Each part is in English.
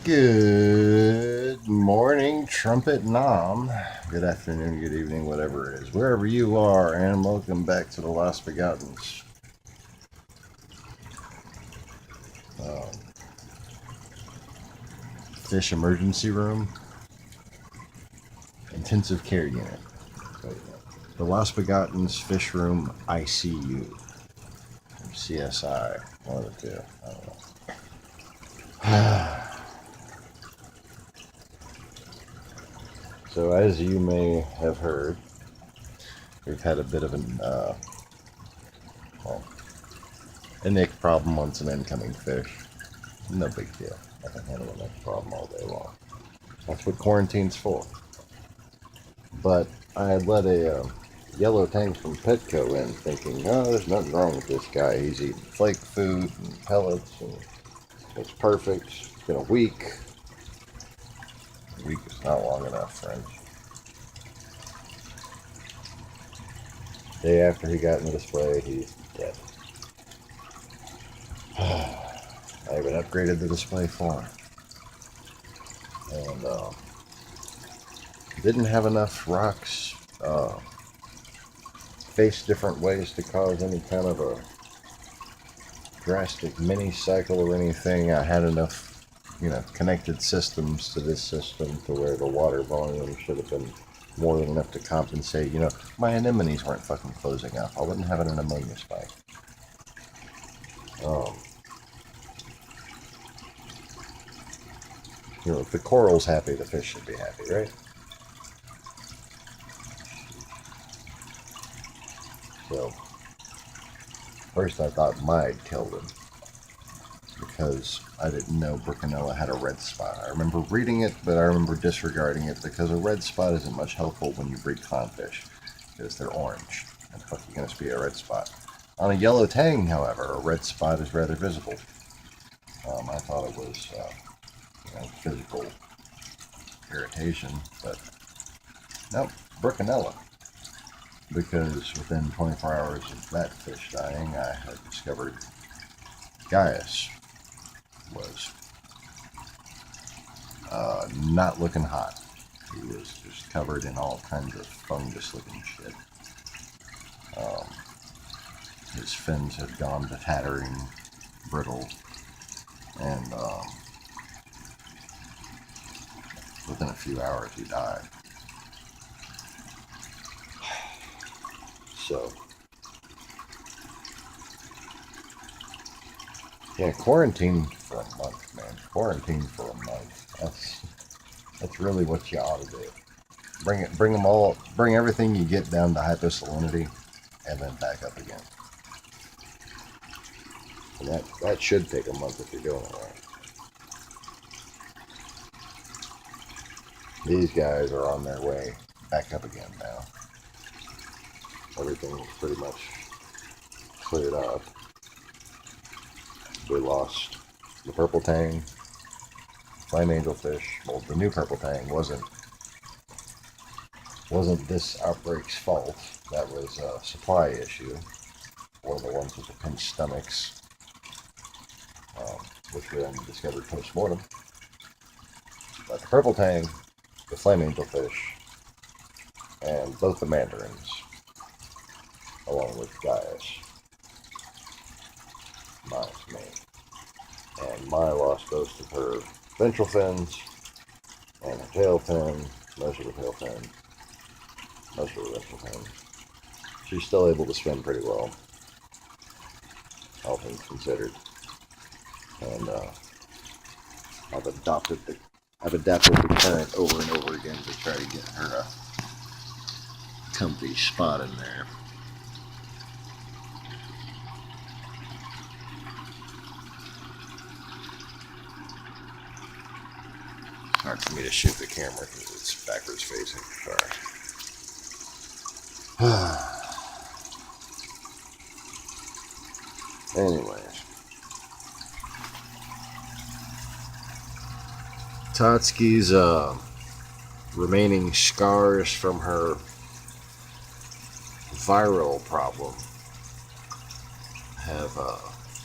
Good morning, Trumpet Nom. Good afternoon, good evening, whatever it is, wherever you are, and welcome back to the Lost Begottens. Um, Fish Emergency Room, Intensive Care Unit. The Lost Begottens Fish Room ICU. Or CSI, one of the two. I don't know. So, as you may have heard, we've had a bit of well, a nick problem on some incoming fish. No big deal. I can handle the next problem all day long. That's what quarantine's for. But I had let a yellow tank from Petco in thinking, oh, there's nothing wrong with this guy. He's eating flake food and pellets, and it's perfect. It's been a week. A week is not long enough, friends. Day after he got in the display, he's dead. I even upgraded the display for him. And didn't have enough rocks face different ways to cause any kind of a drastic mini cycle or anything. I had enough, connected systems to this system to where the water volume should have been more than enough to compensate. My anemones weren't fucking closing up. I wasn't having an ammonia spike. Um, if the coral's happy, the fish should be happy, right? So, first I thought Mide killed him because I didn't know Brookinella had a red spot. I remember reading it, but I remember disregarding it because a red spot isn't much helpful when you breed clownfish because they're orange. And fuck, you're going to be a red spot. On a yellow tang, however, a red spot is rather visible. I thought it was physical irritation, but nope, Brookinella. Because within 24 hours of that fish dying, I had discovered Gaius was not looking hot. He was just covered in all kinds of fungus-looking shit. Um, his fins had gone to tattering, brittle, and within a few hours he died. So, yeah, quarantine for a month, man. Quarantine for a month. That's really what you ought to do. Bring everything you get down to hyposalinity, and then back up again. And that should take a month if you're doing it right. These guys are on their way back up again now. Everything's pretty much cleared up. We lost the purple tang, flame angelfish. Well, the new purple tang wasn't this outbreak's fault. That was a supply issue, or the ones with the pinched stomachs, which we then discovered post-mortem. But the purple tang, the flame angelfish, and both the mandarins, along with Gaius, mine's me. And Maya lost most of her ventral fins and her tail fin, most of her tail fin, most of her ventral fin. She's still able to swim pretty well, all things considered. And I've adapted the current over and over again to try to get her a comfy spot in there. Hard for me to shoot the camera because it's backwards facing. Sorry. Anyways, Totski's remaining scars from her viral problem have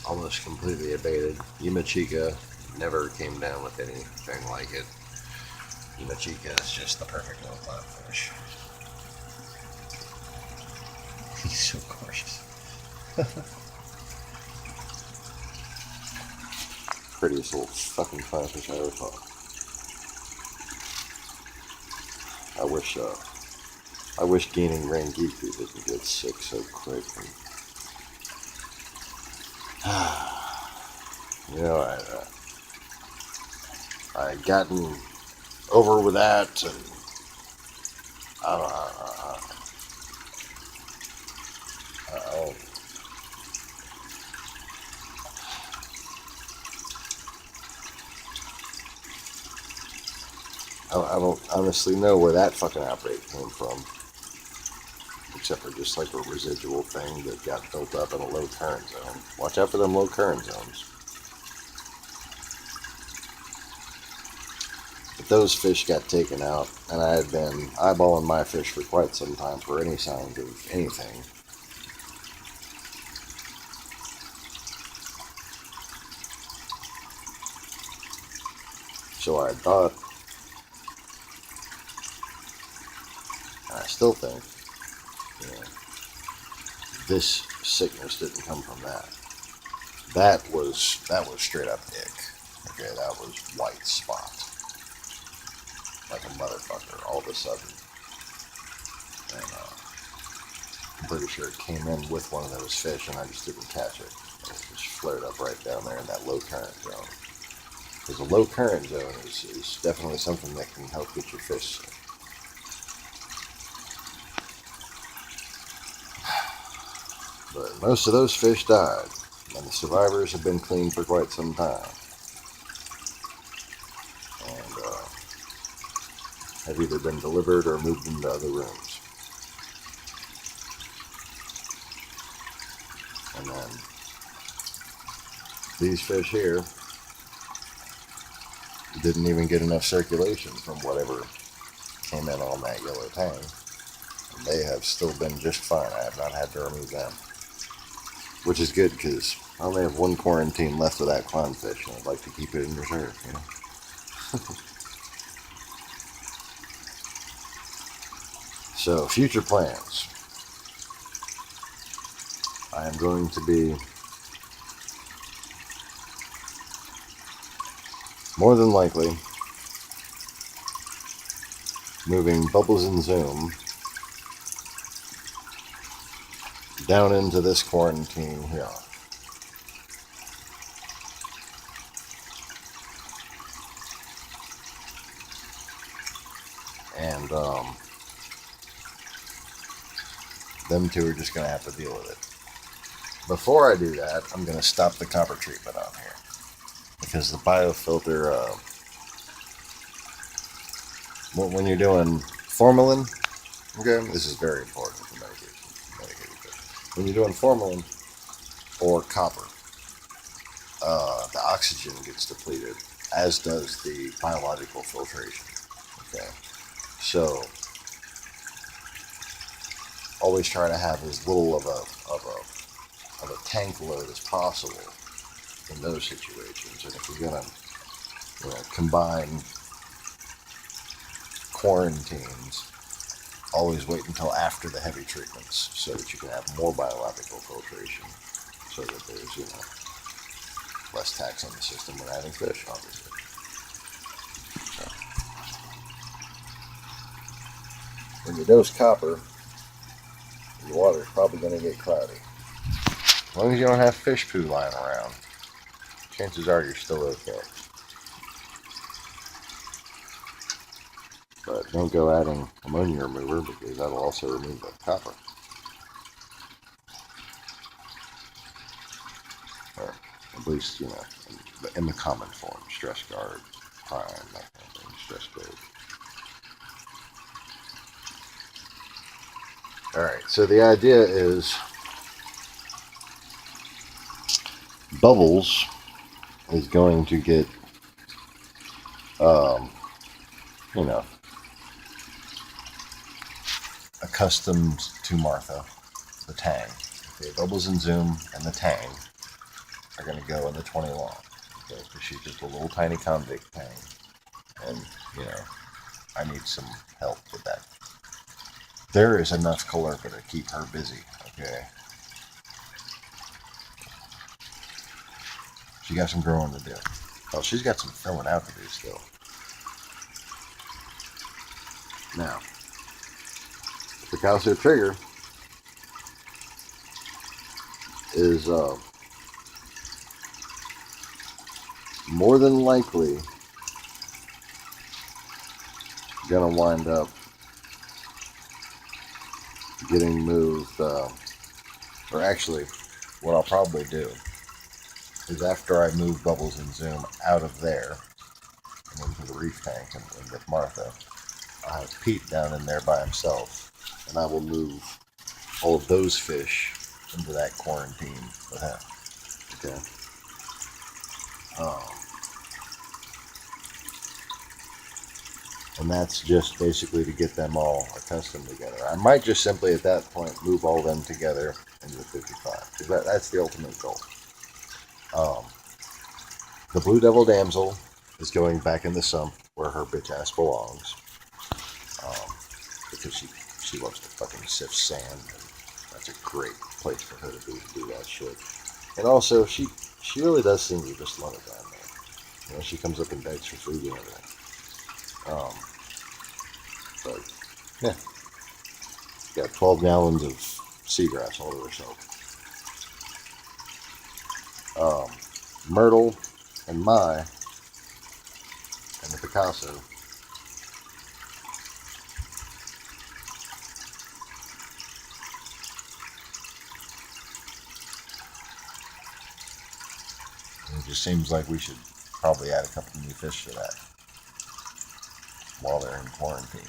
almost completely abated. Yamachika Never came down with anything like it. Chica is just the perfect little clownfish. He's so gorgeous. Prettiest little fucking clownfish I ever caught. I wish gaining Rangiku didn't get sick so quick. I gotten over with that, and I don't, I don't honestly know where that fucking outbreak came from, except for just like a residual thing that got built up in a low current zone. Watch out for them low current zones. But those fish got taken out, and I had been eyeballing my fish for quite some time for any signs of anything. So I thought, and I still think, this sickness didn't come from that. That was straight up ick. Okay, that was white spot. Like a motherfucker all of a sudden. And I'm pretty sure it came in with one of those fish and I just didn't catch it. It just flared up right down there in that low current zone. Because a low current zone is definitely something that can help get your fish sick. But most of those fish died, and the survivors have been clean for quite some time. And have either been delivered or moved into other rooms. And then these fish here didn't even get enough circulation from whatever came in on that yellow tang. And they have still been just fine. I have not had to remove them. Which is good because I only have one quarantine left of that clownfish and I'd like to keep it in reserve, So, future plans. I am going to be more than likely moving Bubbles and Zoom down into this quarantine here. And them two are just going to have to deal with it. Before I do that, I'm going to stop the copper treatment on here. Because the biofilter, when you're doing formalin, okay, this is very important for medicated fish. When you're doing formalin or copper, the oxygen gets depleted, as does the biological filtration. Okay, so always try to have as little of a tank load as possible in those situations. And if you're gonna combine quarantines, always wait until after the heavy treatments so that you can have more biological filtration, so that there's less tax on the system when adding fish, obviously. So, when you dose copper, your water's probably going to get cloudy. As long as you don't have fish poo lying around, chances are you're still okay. But don't go adding ammonia remover because that'll also remove the copper. Or at least, in the common form. Stress guard, prime, that kind of thing. Stress code. Alright, so the idea is Bubbles is going to get, accustomed to Martha, the tang. Okay, Bubbles and Zoom and the tang are going to go in the 20 long. Okay, because she's just a little tiny convict tank. And, you know, I need some help with that. There is enough chlorpa to keep her busy, okay? She got some growing to do. Oh, she's got some throwing out to do still. Now, the calcium trigger is more than likely gonna wind up getting moved, or actually, what I'll probably do is after I move Bubbles and Zoom out of there and into the reef tank and with Martha, I'll have Pete down in there by himself, and I will move all of those fish into that quarantine with him. Okay. And that's just basically to get them all accustomed together. I might just simply at that point move all them together into the 55, because that's the ultimate goal. The Blue Devil Damsel is going back in the sump where her bitch ass belongs, because she loves to fucking sift sand, and that's a great place for her to do that shit. And also, she really does seem to just love it down there. You know, she comes up and begs for food and everything. But yeah, got 12 gallons of seagrass all to herself. Myrtle and Mai and the Picasso it just seems like we should probably add a couple new fish to that while they're in quarantine.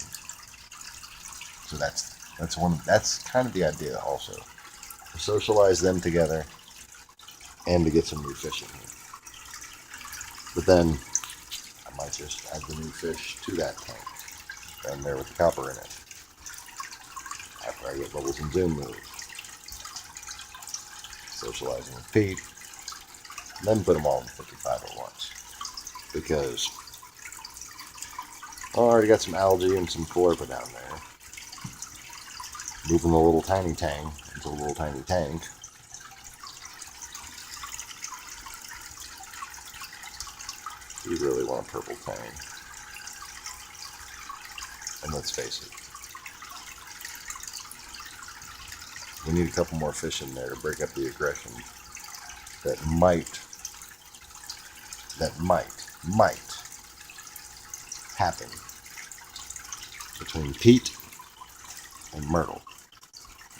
So that's kind of the idea also. To socialize them together and to get some new fish in here. But then I might just add the new fish to that tank down there with the copper in it after I get Bubbles and Zoom moved. Socializing with Pete, and then put them all in 55 at once. Because I already got some algae and some chlorpa down there. Moving the little tiny tang into a little tiny tank. You really want a purple tang. And let's face it, we need a couple more fish in there to break up the aggression that might happen between Pete and Myrtle,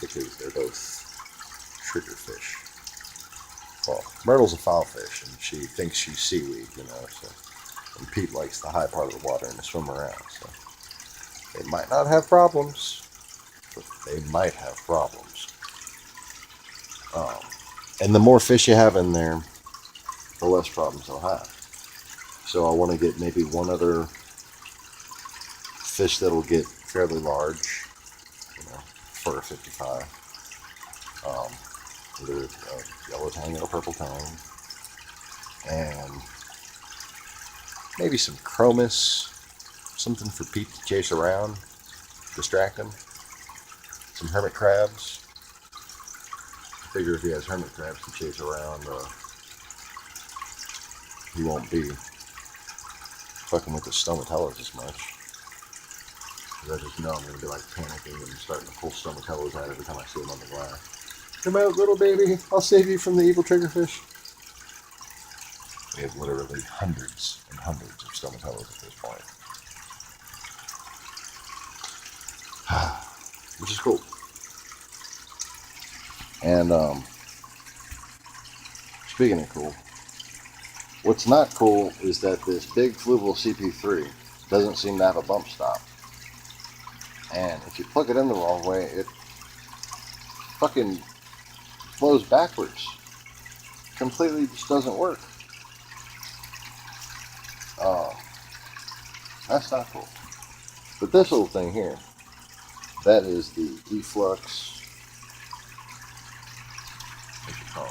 because they're both trigger fish. Well, Myrtle's a foul fish, and she thinks she's seaweed, you know, so, and Pete likes the high part of the water and to swim around, so they might not have problems, but they might have problems. And the more fish you have in there, the less problems they'll have. So I want to get maybe one other fish that'll get fairly large, you know, for a 55. Either a yellow tang or a purple tang. And maybe some chromis, something for Pete to chase around, distract him. Some hermit crabs. I figure if he has hermit crabs to chase around, he won't be fucking with the stomatellas as much. Because I just know I'm going to be like panicking and starting to pull stomatellas out every time I see them on the glass. Come out, little baby. I'll save you from the evil triggerfish. We have literally hundreds and hundreds of stomatellas at this point. Which is cool. And speaking of cool, what's not cool is that this big fluval CP3 doesn't seem to have a bump stop. And if you plug it in the wrong way, it fucking flows backwards. Completely just doesn't work. That's not cool. But this little thing here, that is the efflux, what you call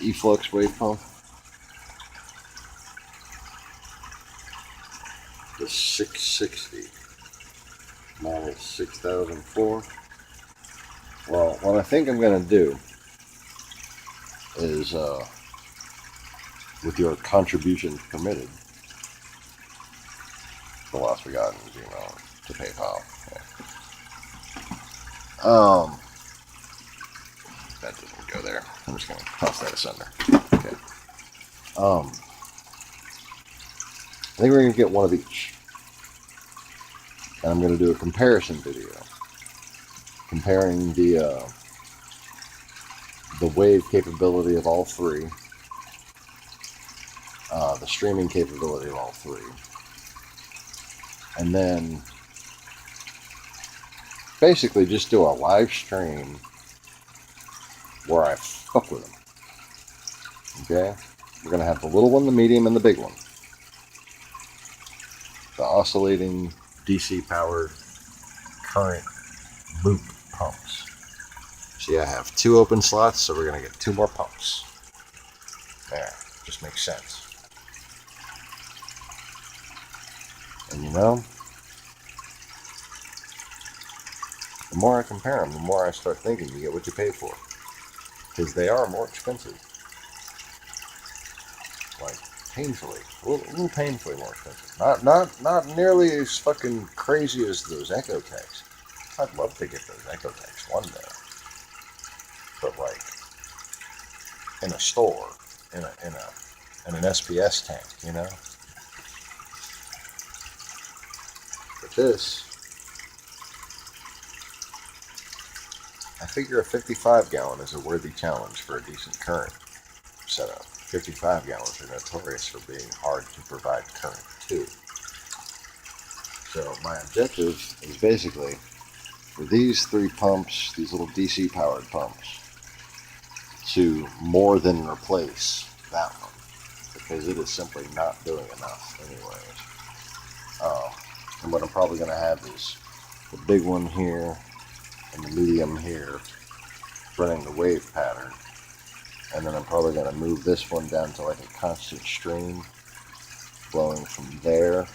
efflux wave pump. The 660 minus 6004. Well, what I think I'm going to do is, with your contributions permitted, the loss we got in Gmail to PayPal. Yeah. That didn't go there. I'm just going to toss that asunder. Okay. I think we're going to get one of each. And I'm going to do a comparison video. Comparing the wave capability of all three. The streaming capability of all three. And then basically just do a live stream where I fuck with them. Okay? We're going to have the little one, the medium, and the big one. The oscillating DC powered current loop pumps. See, I have 2 open slots, so we're going to get 2 more pumps. There. Just makes sense. And you know, the more I compare them, the more I start thinking you get what you pay for. Because they are more expensive. Like, painfully. A little painfully more expensive. Not nearly as fucking crazy as those Echo Techs. I'd love to get those Echo Techs one day. But like, in a store, in an SPS tank, you know? But this, I figure a 55 gallon is a worthy challenge for a decent current setup. 55 gallons are notorious for being hard to provide current to. So my objective is basically for these 3 pumps, these little DC powered pumps, to more than replace that one, because it is simply not doing enough anyways. And what I'm probably going to have is the big one here and the medium here running the wave pattern, and then I'm probably going to move this one down to like a constant stream flowing from there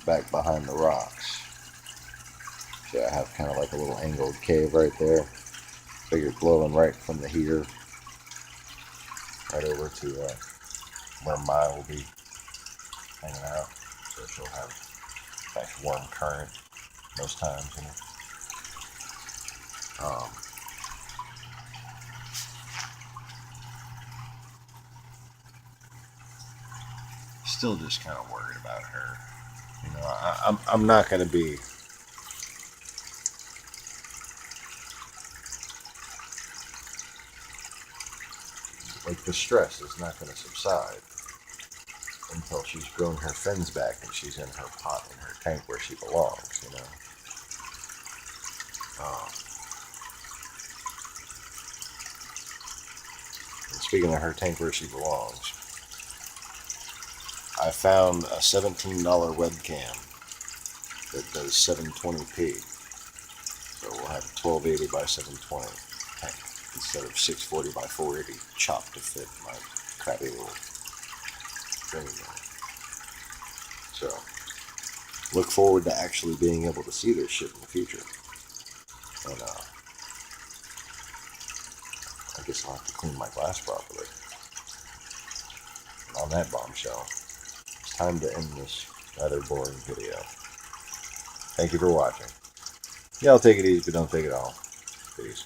back behind the rocks. So I have kind of like a little angled cave right there. Figure flowing right from the heater right over to where Maya will be hanging out. So she'll have nice warm current most times, you know. Still just kind of worried about her. You know, I'm not going to be like, the stress is not going to subside until she's grown her fins back and she's in her pot in her tank where she belongs, you know. And speaking of her tank where she belongs, I found a $17 webcam that does 720p. So we'll have a 1280 by 720 tank instead of 640 by 480 chopped to fit my crappy little training unit. So look forward to actually being able to see this shit in the future. And I guess I'll have to clean my glass properly. And on that bombshell, it's time to end this rather boring video. Thank you for watching. Yeah, I'll take it easy, but don't take it all. Peace.